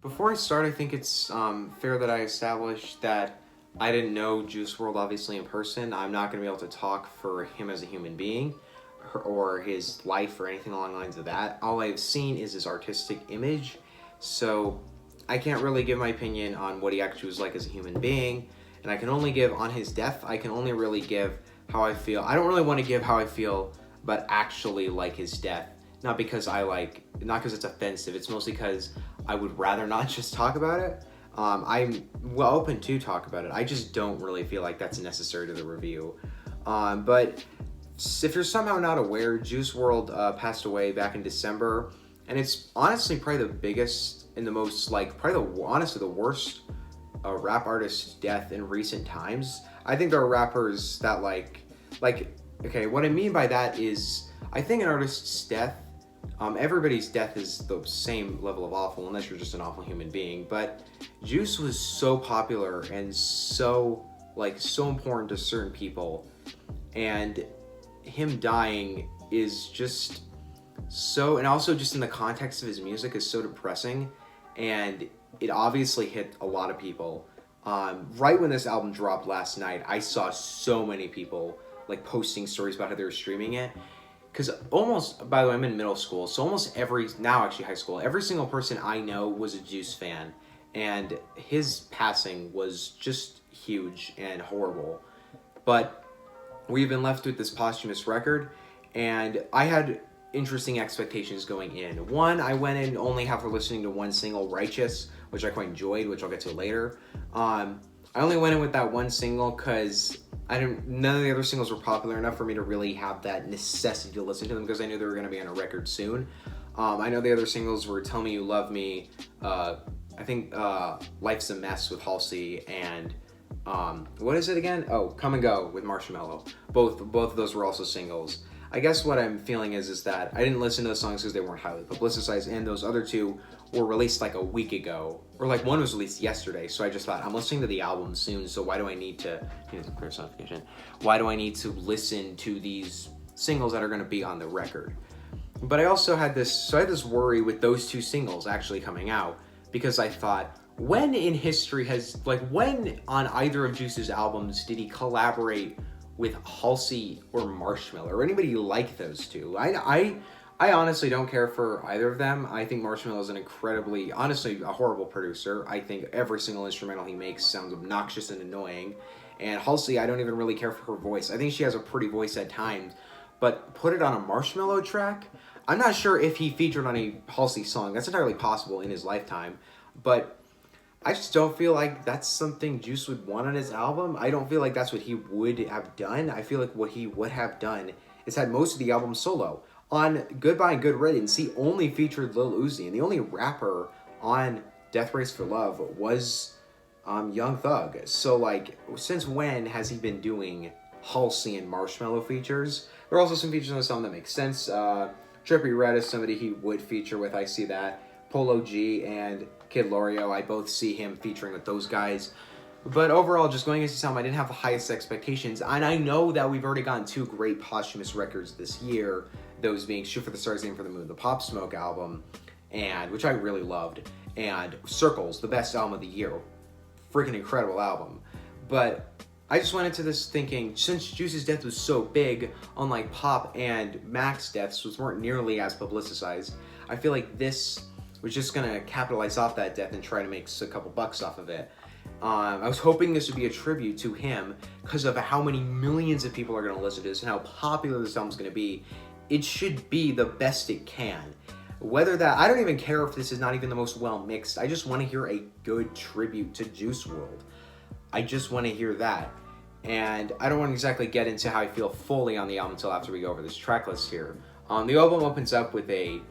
Before I start, I think it's fair that I establish that I didn't know Juice WRLD obviously in person. I'm not going to be able to talk for him as a human being or his life or anything along the lines of that. All I've seen is his artistic image, so I can't really give my opinion on what he actually was like as a human being, and I can only give on his death. I can only really give how I feel. I don't really want to give how I feel, but actually like his death. Not because not because it's offensive. It's mostly because I would rather not just talk about it. I'm well open to talk about it. I just don't really feel like that's necessary to the review. But if you're somehow not aware, Juice WRLD passed away back in December, and it's honestly probably the biggest and the most honestly the worst rap artist death in recent times. I think there are rappers that okay, what I mean by that is I think an artist's death, everybody's death is the same level of awful unless you're just an awful human being. But Juice was so popular and so important to certain people, and him dying is just so, and also just in the context of his music, is so depressing, and it obviously hit a lot of people. Right when this album dropped last night, I saw so many people posting stories about how they were streaming it. Because by the way, I'm in middle school, so almost now actually high school, every single person I know was a Juice fan, and his passing was just huge and horrible. But we've been left with this posthumous record, and I had interesting expectations going in. One, I went in only after listening to one single, Righteous, which I quite enjoyed, which I'll get to later. I only went in with that one single because none of the other singles were popular enough for me to really have that necessity to listen to them, because I knew they were going to be on a record soon. I know the other singles were Tell Me You Love Me, I think Life's a Mess with Halsey, and what is it again? Oh, Come and Go with Marshmello. Both of those were also singles. I guess what I'm feeling is that I didn't listen to those songs because they weren't highly publicized, and those other two were released a week ago, or one was released yesterday. So I just thought, I'm listening to the album soon, so why do I need to, here's a personification, why do I need to listen to these singles that are going to be on the record? But I also had this worry with those two singles actually coming out, because I thought, when in history when on either of Juice's albums did he collaborate with Halsey or Marshmello, or anybody like those two? I honestly don't care for either of them. I think Marshmello is honestly a horrible producer. I think every single instrumental he makes sounds obnoxious and annoying. And Halsey, I don't even really care for her voice. I think she has a pretty voice at times, but put it on a Marshmello track? I'm not sure if he featured on a Halsey song. That's entirely possible in his lifetime, but I just don't feel like that's something Juice would want on his album. I don't feel like that's what he would have done. I feel like what he would have done is had most of the album solo. On Goodbye and Good Riddance, he only featured Lil Uzi, and the only rapper on Death Race for Love was Young Thug. So, since when has he been doing Halsey and Marshmello features? There are also some features on this album that make sense. Trippie Redd is somebody he would feature with, I see that. Polo G and Kid Lorio, I both see him featuring with those guys. But overall, just going into this album, I didn't have the highest expectations. And I know that we've already gotten two great posthumous records this year, those being Shoot for the Stars, Aim for the Moon, the Pop Smoke album, which I really loved, and Circles, the best album of the year. Freaking incredible album. But I just went into this thinking, since Juice's death was so big, unlike Pop and Mac's deaths, which weren't nearly as publicized, I feel like this was just going to capitalize off that death and try to make a couple bucks off of it. I was hoping this would be a tribute to him because of how many millions of people are going to listen to this and how popular this album's going to be. It should be the best it can. I don't even care if this is not even the most well mixed. I just want to hear a good tribute to Juice WRLD. I just want to hear that. And I don't want to exactly get into how I feel fully on the album until after we go over this track list here. The album opens up with a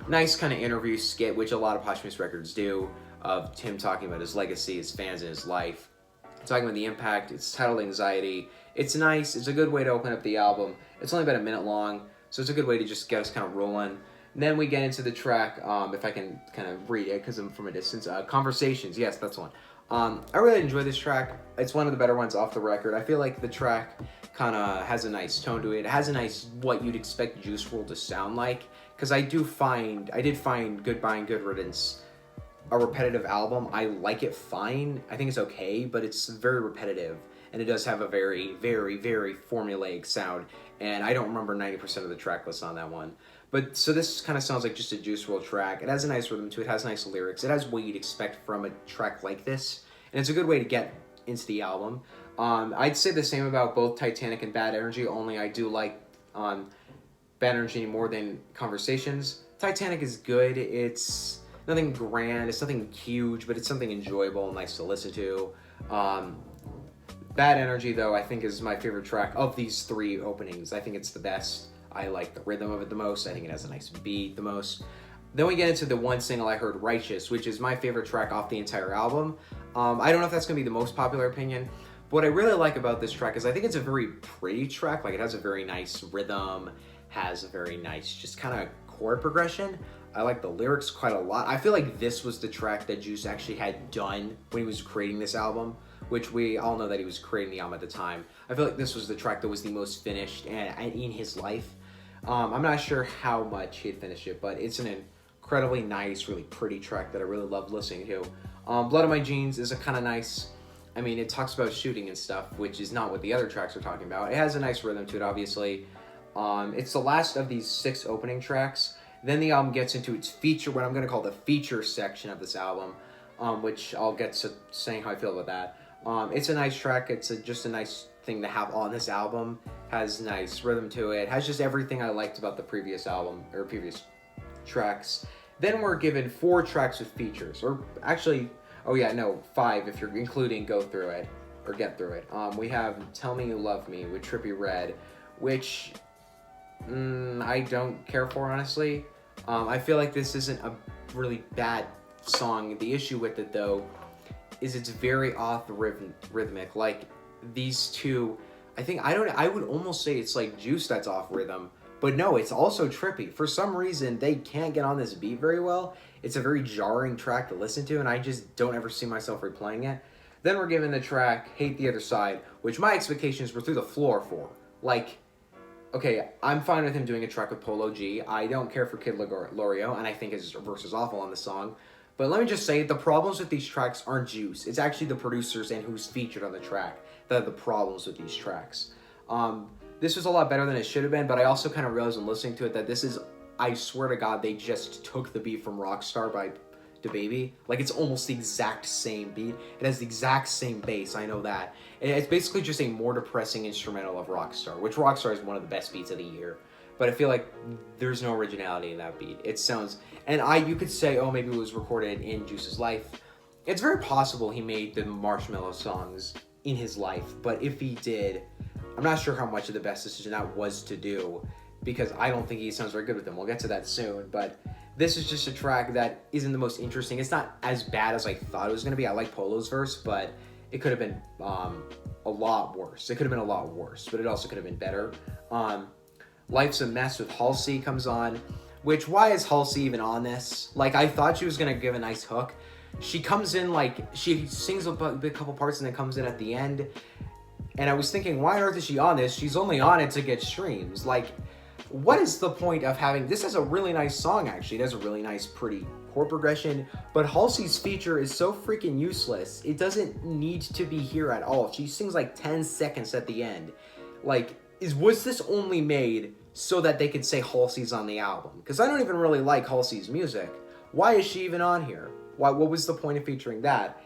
nice kind of interview skit, which a lot of posthumous records do, of him talking about his legacy, his fans, and his life. Talking about the impact. It's titled Anxiety. It's nice. It's a good way to open up the album. It's only about a minute long, so it's a good way to just get us kind of rolling. And then we get into the track, if I can kind of read it because I'm from a distance. Conversations. Yes, that's one. I really enjoy this track. It's one of the better ones off the record. I feel like the track kind of has a nice tone to it. It has a nice, what you'd expect Juice WRLD to sound like. Because I did find Goodbye and Good Riddance a repetitive album. I like it fine. I think it's okay, but it's very repetitive. And it does have a very, very, very formulaic sound. And I don't remember 90% of the track list on that one. But so this kind of sounds like just a Juice WRLD track. It has a nice rhythm to it. It has nice lyrics. It has what you'd expect from a track like this. And it's a good way to get into the album. I'd say the same about both Titanic and Bad Energy, only I do like Bad Energy more than Conversations. Titanic is good. It's nothing grand. It's nothing huge, but it's something enjoyable and nice to listen to. Bad Energy, though, I think is my favorite track of these three openings. I think it's the best. I like the rhythm of it the most. I think it has a nice beat the most. Then we get into the one single I heard, Righteous, which is my favorite track off the entire album. I don't know if that's going to be the most popular opinion, but what I really like about this track is I think it's a very pretty track. Like, it has a very nice rhythm, has a very nice just kind of chord progression. I like the lyrics quite a lot. I feel like this was the track that Juice actually had done when he was creating this album, which we all know that he was creating the album at the time. I feel like this was the track that was the most finished and in his life. I'm not sure how much he had finished it, but it's an incredibly nice, really pretty track that I really loved listening to. Blood on My Jeans is a kind of nice, I mean, it talks about shooting and stuff, which is not what the other tracks are talking about. It has a nice rhythm to it, obviously. It's the last of these 6 opening tracks. Then the album gets into its feature, what I'm going to call the feature section of this album, which I'll get to saying how I feel about that. It's a nice track. It's just a nice thing to have on this album. Has nice rhythm to it. Has just everything I liked about the previous album, or previous tracks. Then we're given 4 tracks with features, or actually, 5 if you're including Go Through It, or Get Through It. We have Tell Me You Love Me with Trippie Redd, which I don't care for, honestly. I feel like this isn't a really bad song. The issue with it, though, is it's very rhythmic. Like, these two, I would almost say it's like Juice that's off rhythm, but no, it's also Trippie. For some reason, they can't get on this beat very well. It's a very jarring track to listen to, and I just don't ever see myself replaying it. Then we're given the track Hate the Other Side, which my expectations were through the floor for. Like, okay, I'm fine with him doing a track with Polo G. I don't care for Kid Lorio, and I think his verse is awful on the song. But let me just say, the problems with these tracks aren't Juice. It's actually the producers and who's featured on the track that are the problems with these tracks. This was a lot better than it should have been, but I also kind of realized when listening to it that this is, I swear to God, they just took the beat from Rockstar by DaBaby. Like, it's almost the exact same beat. It has the exact same bass, I know that. And it's basically just a more depressing instrumental of Rockstar, which Rockstar is one of the best beats of the year. But I feel like there's no originality in that beat. It sounds, and you could say, oh, maybe it was recorded in Juice's life. It's very possible he made the Marshmello songs in his life, but if he did, I'm not sure how much of the best decision that was to do, because I don't think he sounds very good with them. We'll get to that soon, but this is just a track that isn't the most interesting. It's not as bad as I thought it was going to be. I like Polo's verse, but it could have been a lot worse. It could have been a lot worse, but it also could have been better. Life's a Mess with Halsey comes on, which, why is Halsey even on this? Like, I thought she was going to give a nice hook. She comes in, like, she sings a couple parts and then comes in at the end. And I was thinking, why on earth is she on this? She's only on it to get streams. Like, what is the point of having... This is a really nice song, actually. It has a really nice, pretty chord progression. But Halsey's feature is so freaking useless. It doesn't need to be here at all. She sings, like, 10 seconds at the end. Like, was this only made so that they could say Halsey's on the album? Because I don't even really like Halsey's music. Why is she even on here? What was the point of featuring that?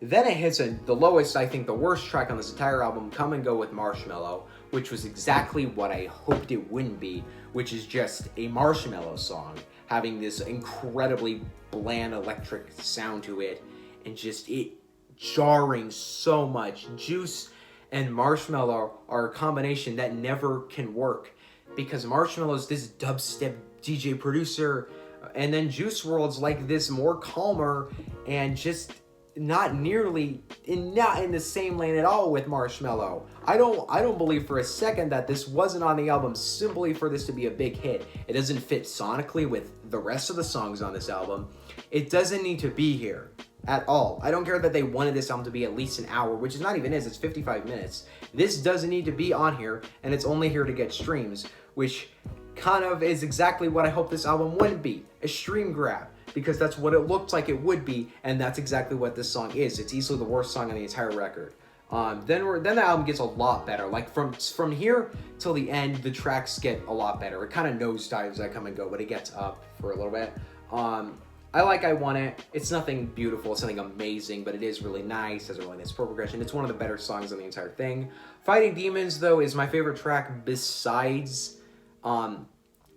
Then it hits the lowest, I think the worst track on this entire album, Come and Go with Marshmello, which was exactly what I hoped it wouldn't be, which is just a Marshmello song, having this incredibly bland electric sound to it, and just it jarring so much. Juice and Marshmello are a combination that never can work, because Marshmello's this dubstep DJ producer, and then Juice WRLD's like this more calmer and just not in the same lane at all with Marshmello. I don't believe for a second that this wasn't on the album simply for this to be a big hit. It doesn't fit sonically with the rest of the songs on this album. It doesn't need to be here at all. I don't care that they wanted this album to be at least an hour, which is not even is, it's 55 minutes. This doesn't need to be on here, and it's only here to get streams, which kind of is exactly what I hope this album wouldn't be, a stream grab. because that's what it looked like it would be, and that's exactly what this song is. It's easily the worst song on the entire record. Then the album gets a lot better. Like from here till the end, the tracks get a lot better. It kind of nosedives as I come and go, but it gets up for a little bit. I like I Want It. It's nothing beautiful, it's nothing amazing, but it is really nice. Has a really nice chord progression. It's one of the better songs on the entire thing. Fighting Demons, though, is my favorite track besides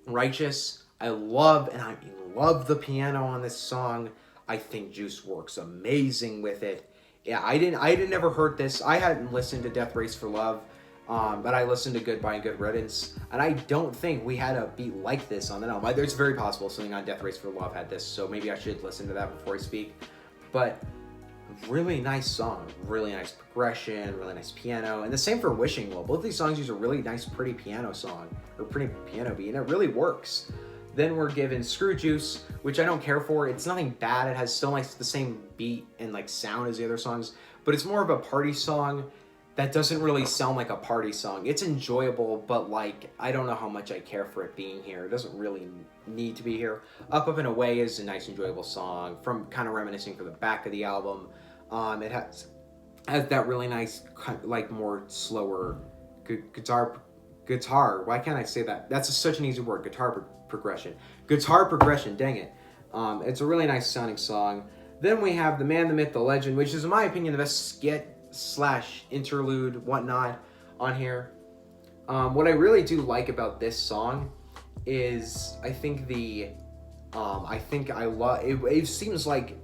Righteous. I love the piano on this song. I think Juice works amazing with it. Yeah, I didn't ever heard this. I hadn't listened to Death Race for Love, but I listened to Goodbye and Good Riddance, and I don't think we had a beat like this on the album. It's very possible something on Death Race for Love had this, so maybe I should listen to that before I speak. But really nice song, really nice progression, really nice piano, and the same for Wishing Well. Both these songs use a really nice, pretty piano song, or pretty piano beat, and it really works. Then we're given Screw Juice, which I don't care for. It's nothing bad. It has still like the same beat and like sound as the other songs, but it's more of a party song that doesn't really sound like a party song. It's enjoyable, but like I don't know how much I care for it being here. It doesn't really need to be here. Up and Away is a nice, enjoyable song from kind of reminiscing for the back of the album. It has that really nice, like more slower guitar. Why can't I say that? That's such an easy word. Guitar progression. Dang it. It's a really nice sounding song. Then we have The Man, the Myth, the Legend, which is in my opinion the best skit / interlude whatnot on here. What I really do like about this song is I think I love it. It seems like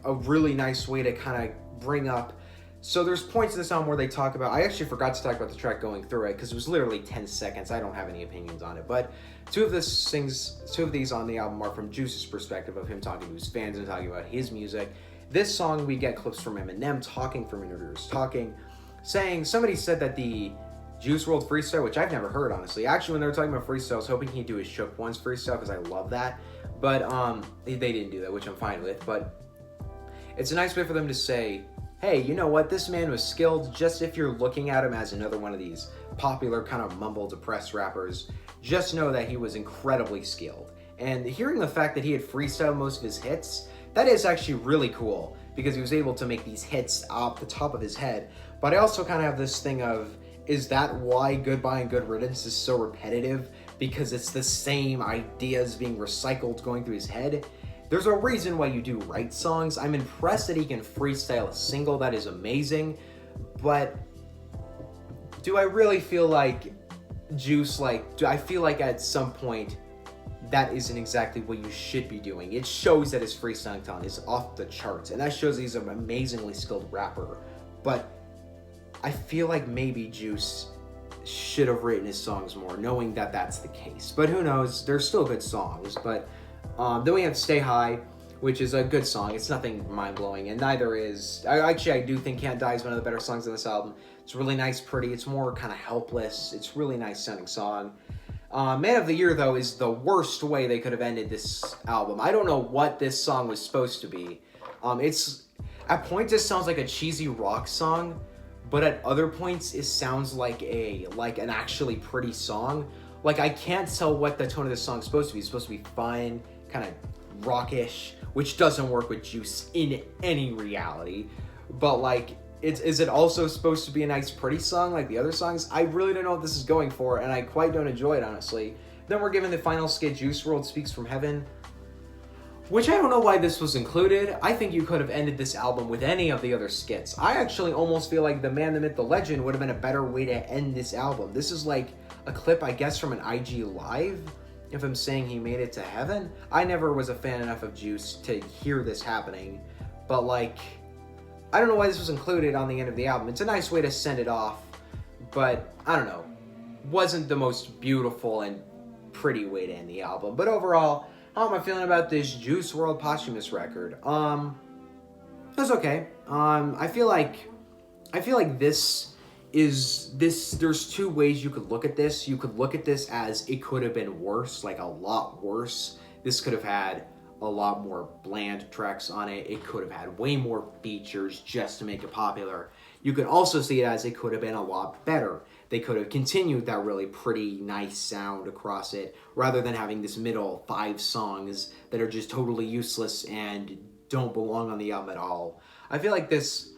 a really nice way to kind of bring up. So there's points in the song where they talk about, I actually forgot to talk about the track going through it because it was literally 10 seconds. I don't have any opinions on it, but two of these on the album are from Juice's perspective of him talking to his fans and talking about his music. This song, we get clips from Eminem talking, from interviewers saying, somebody said that the Juice WRLD freestyle, which I've never heard, honestly. Actually, when they were talking about freestyle, I was hoping he'd do his Shook Ones freestyle because I love that. But they didn't do that, which I'm fine with. But it's a nice way for them to say, hey, you know what? This man was skilled. Just if you're looking at him as another one of these popular kind of mumble depressed rappers, just know that he was incredibly skilled. And hearing the fact that he had freestyled most of his hits, that is actually really cool because he was able to make these hits off the top of his head. But I also kind of have this thing of, is that why Goodbye and Good Riddance is so repetitive? Because it's the same ideas being recycled going through his head. There's a reason why you do write songs. I'm impressed that he can freestyle a single. That is amazing. But do I really feel like Juice, do I feel like at some point that isn't exactly what you should be doing? It shows that his freestyling talent is off the charts, and that shows he's an amazingly skilled rapper. But I feel like maybe Juice should have written his songs more, knowing that that's the case. But who knows? They're still good songs. But then we have Stay High, which is a good song. It's nothing mind-blowing, and neither is... I do think Can't Die is one of the better songs on this album. It's really nice, pretty. It's more kind of helpless. It's a really nice sounding song. Man of the Year, though, is the worst way they could have ended this album. I don't know what this song was supposed to be. At points, it sounds like a cheesy rock song, but at other points, it sounds like an actually pretty song. I can't tell what the tone of this song is supposed to be. It's supposed to be fun, kind of rockish, which doesn't work with Juice in any reality. But is it also supposed to be a nice pretty song like the other songs? I really don't know what this is going for, and I quite don't enjoy it, honestly. Then we're given the final skit, Juice WRLD Speaks from Heaven, which I don't know why this was included. I think you could have ended this album with any of the other skits. I actually almost feel like The Man, the Myth, the Legend would have been a better way to end this album. This is like a clip, I guess, from an IG Live, if I'm saying he made it to heaven. I never was a fan enough of Juice to hear this happening, but I don't know why this was included on the end of the album. It's a nice way to send it off, but I don't know. Wasn't the most beautiful and pretty way to end the album. But overall, how am I feeling about this Juice WRLD posthumous record? It was okay. I feel like this is this. There's two ways you could look at this. You could look at this as it could have been worse, like a lot worse. This could have had a lot more bland tracks on it. It could have had way more features just to make it popular. You could also see it as it could have been a lot better. They could have continued that really pretty, nice sound across it, rather than having this middle 5 songs that are just totally useless and don't belong on the album at all. I feel like this...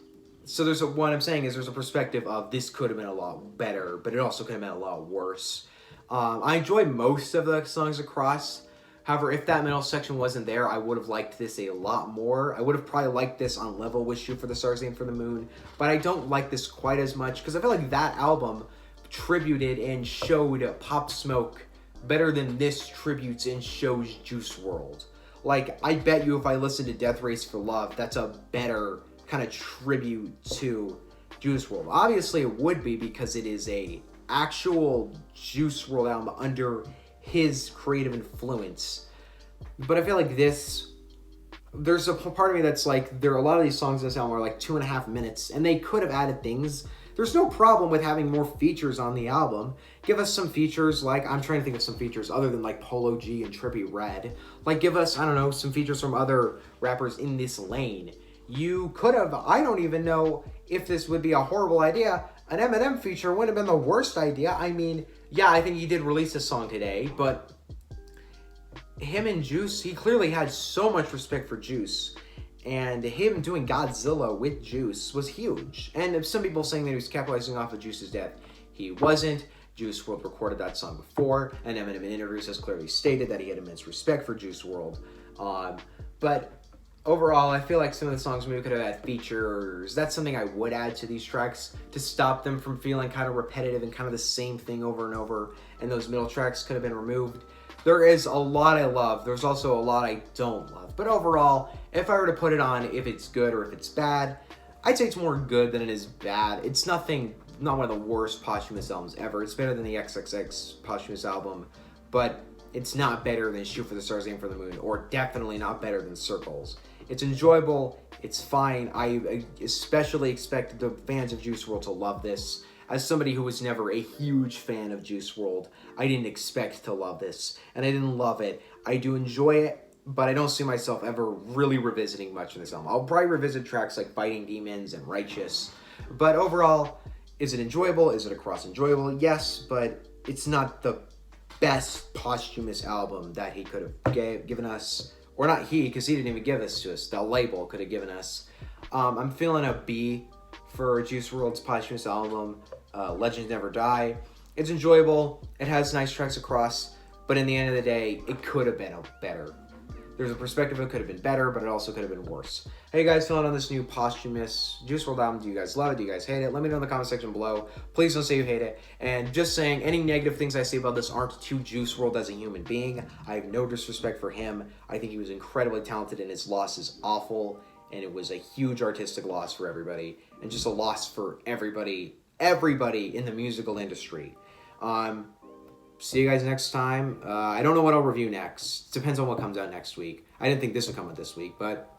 So what I'm saying is there's a perspective of this could have been a lot better, but it also could have been a lot worse. I enjoy most of the songs across. However, if that middle section wasn't there, I would have liked this a lot more. I would have probably liked this on level with Shoot for the Stars, Aim for the Moon, but I don't like this quite as much because I feel like that album tributed and showed Pop Smoke better than this tributes and shows Juice WRLD. Like, I bet you if I listen to Death Race for Love, that's a better kind of tribute to Juice WRLD. Obviously, it would be because it is a actual Juice WRLD album under his creative influence. But I feel like there's a part of me that's like, there are a lot of these songs in this album are like 2.5 minutes, and they could have added things. There's no problem with having more features on the album. Give us some features, like, I'm trying to think of some features other than like Polo G and Trippie Redd. Like, give us, I don't know, some features from other rappers in this lane. You could have, I don't even know if this would be a horrible idea. An Eminem feature wouldn't have been the worst idea. I mean, yeah, I think he did release a song today, but him and Juice, he clearly had so much respect for Juice. And him doing Godzilla with Juice was huge. And some people saying that he was capitalizing off of Juice's death. He wasn't. Juice WRLD recorded that song before, and Eminem in interviews has clearly stated that he had immense respect for Juice WRLD. But overall, I feel like some of the songs maybe could have had features. That's something I would add to these tracks to stop them from feeling kind of repetitive and kind of the same thing over and over. And those middle tracks could have been removed. There is a lot I love. There's also a lot I don't love. But overall, if I were to put it on if it's good or if it's bad, I'd say it's more good than it is bad. It's not one of the worst posthumous albums ever. It's better than the XXX posthumous album, but it's not better than Shoot for the Stars, Aim for the Moon, or definitely not better than Circles. It's enjoyable. It's fine. I especially expected the fans of Juice WRLD to love this. As somebody who was never a huge fan of Juice WRLD, I didn't expect to love this, and I didn't love it. I do enjoy it, but I don't see myself ever really revisiting much of this album. I'll probably revisit tracks like Fighting Demons and Righteous, but overall, is it enjoyable? Is it across enjoyable? Yes, but it's not the best posthumous album that he could have given us. Or not he, because he didn't even give this to us. The label could have given us. I'm feeling a B for Juice WRLD's posthumous album, Legends Never Die. It's enjoyable. It has nice tracks across. But in the end of the day, it could have been better. There's a perspective it could have been better, but it also could have been worse. How you guys feeling on this new posthumous Juice WRLD album? Do you guys love it? Do you guys hate it? Let me know in the comment section below. Please don't say you hate it. And just saying, any negative things I say about this aren't to Juice WRLD as a human being. I have no disrespect for him. I think he was incredibly talented, and his loss is awful. And it was a huge artistic loss for everybody. And just a loss for everybody in the musical industry. See you guys next time. I don't know what I'll review next. Depends on what comes out next week. I didn't think this would come out this week, but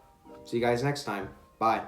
see you guys next time. Bye.